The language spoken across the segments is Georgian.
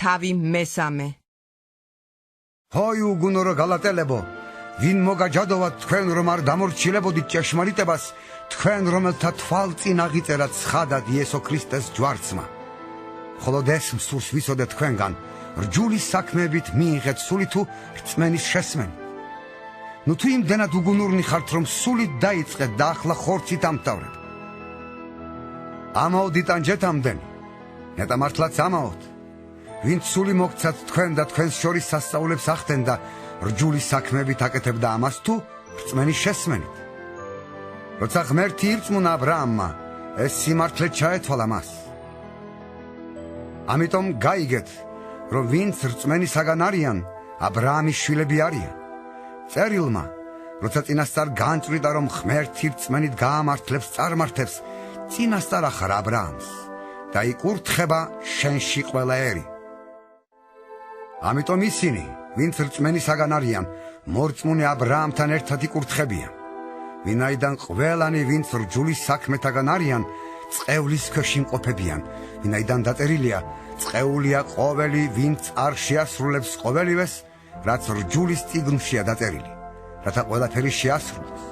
თავი მესამე. ჰოი უგუნორო გალატელებო, ვინ მოგაჯადოვათ თქვენ რომ არ დამორჩილებოდით ჭეშმარიტებას, თქვენ რომელთა თვალწინ აღიწერა ცხადად იესო ქრისტეს ჯვარცმა. ხოლო ეს მსურს ვიცოდეთ თქვენგან, რჯულის საქმეებით მიიღეთ სული თუ რწმენის შესმენი. ნუ თუ იმდენად უგუნურნი ხართ რომ სულით დაიწყეთ და ახლა ხორცით ამთავრეთ. ამაოდით ანჯეთამდენი, ნეტა მართლაც ამაოდ. ვინც სული მოგცათ თქვენ და თქვენს შორის სასწაულებს ახდენდა, რჯულის საქმეებით აკეთებდა ამას თუ რწმენის შესმენით. როცა ღმერთი ირწმუნა აბრაამმა, ეს სიმართლე ჩაეთვალა მას. ამიტომ გაიგეთ, რომ ვინც რწმენისაგან არიან, აბრაამის შვილები არიან. წერილმა, როცა წინასწარ განწვრიტა, რომ ღმერთი რწმენით გაამართლებს წარმართებს, წინასწარ ახარ აბრაამს და იკურთხება შენში ყველა ერი. ამიტომ ისინი, ვინც რწმენისაგან არიან, მორწმუნე აბრაამთან ერთად იკურთხებიან. ვინაიდან ყველანი, ვინც რჯულის საქმეთაგან არიან, წყევლის ქვეშ იმყოფებიან, ვინაიდან დაწერილია, წყეულია ყოველი, ვინც არ შეასრულებს ყოველივეს, რაც რჯულის წიგნშია დაწერილი, რათა ყველაფერი შეასრულოს.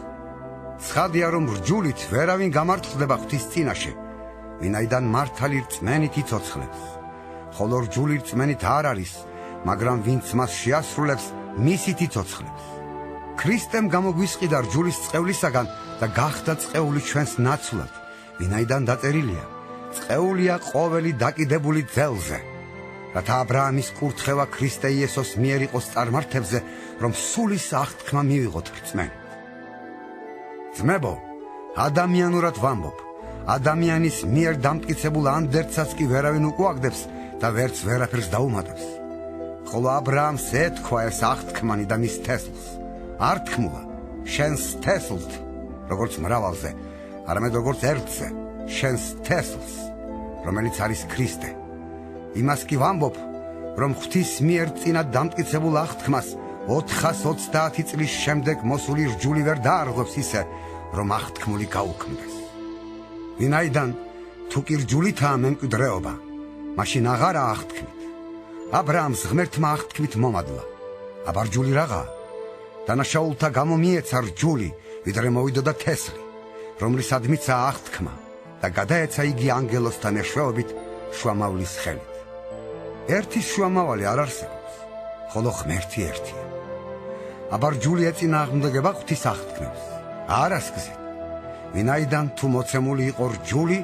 ცხადია, რომ რჯულით ვერავინ გამართლდება ღვთის წინაშე, ვინაიდან მართალი რწმენით იცოცხლებს, ხოლო რჯული რწმენით არ არის, მაგრამ ვინც მას შეასრულებს, მისით იცოცხლებს. ქრისტემ გამოგვისყიდა რჯულის წყევლისაგან და გახდა წყეული ჩვენს ნაცვლად, ვინაიდან დაწერილია, წყეულია ყოველი დაკიდებული ძელზე, რათა აბრაამის კურთხევა ქრისტე იესოს მიერ იყოს წარმართებზე, რომ სულის აღთქმა მივიღოთ რწმენით. ძმებო, ადამიანურად ვამბობ, ადამიანის მიერ დამტკიცებულ ანდერძსაც კი ვერავინ უკუაგდებს და ვერც ვერაფერს დაუმატებს. ხოლო აბრაამს ეთქვა ეს აღთქმანი და მის თესლს. არ თქმულა, შენს თესლთ, როგორც მრავალზე, არამედ როგორც ერთზე, შენს თესლს, რომელიც არის ქრისტე. იმას კი ვამბობ, რომ ღვთის მიერ წინათ დამტკიცებულ აღთქმას 430 წლის შემდეგ მოსული რჯული ვერ დაარღვევს ისე, რომ აღთქმული გაუქმდეს. ვინაიდან თუ კი რჯულითაა მემკვიდრეობა, მაშინ აღარა აღთქმით. აბრაამს ღმერთმა აღთქმით მომადლა. აბა რჯული რაღაა? დანაშაულთა გამო მიეცა რჯული, ვიდრე მოვიდოდა თესლი, რომლისადმიცაა აღთქმა და გადაეცა იგი ანგელოსთან ეშვეობით შუამავლის ხელით. ერთის შუამავალი არ არსებობს, ხოლო ღმერთი ერთია. აბა რჯული ეწინააღმდეგება ღვთის აღთქმებს? არას გზით. ვინაიდან თუ მოცემული იყო რჯული,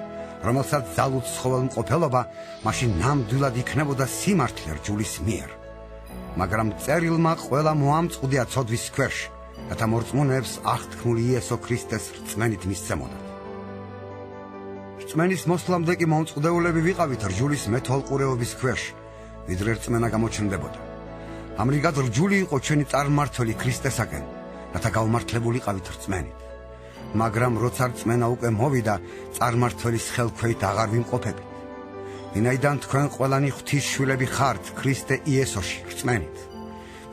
რომელსაც ძალუც ცხოველმყოფელობა, მაშინ ნამდვილად იქნებოდა სიმართლე რჯულის მიერ. მაგრამ წერილმა ყველა მოამწყდია ცოდვის ქვეშ, რათა მორწმუნეებს აღთქმული იესო ქრისტეს რწმენით მისცემოდათ. რწმენის მოსვლამდე კი მომწყდეულები ვიყავით რჯულის მეთვალყურეობის ქვეშ, ვიდრე რწმენა გამოჩნდებოდა. ამრიგად რჯული იყო ჩვენი წარმმართველი ქრისტესაკენ, რათა გავმართლებულიყავით რწმენით. მაგრამ როცა რწმენა უკვე მოვიდა, წარმმართველის ხელქვეით აღარ ვიმყოფებით. ვინაიდან თქვენ ყველანი ღვთის შვილები ხართ ქრისტე იესოში რწმენით.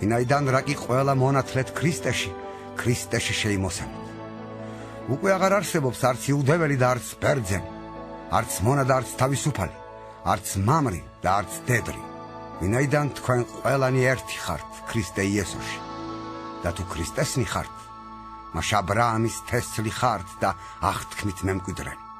ვინაიდან რა კი ყველა მონათლეთ ქრისტეში შეიმოსენთ. უკვე აღარ არსებობს არც იუდეველი და არც ბერძენი, არც მონა და არც თავისუფალი, არც მამრი და არც დედრი. ვინაიდან თქვენ ყველანი ერთი ხართ ქრისტე იესოში. და თუ ქრისტესნი ხართ, მაშ აბრაამის თესლი ხართ და აღთქმით მემკვიდრენი.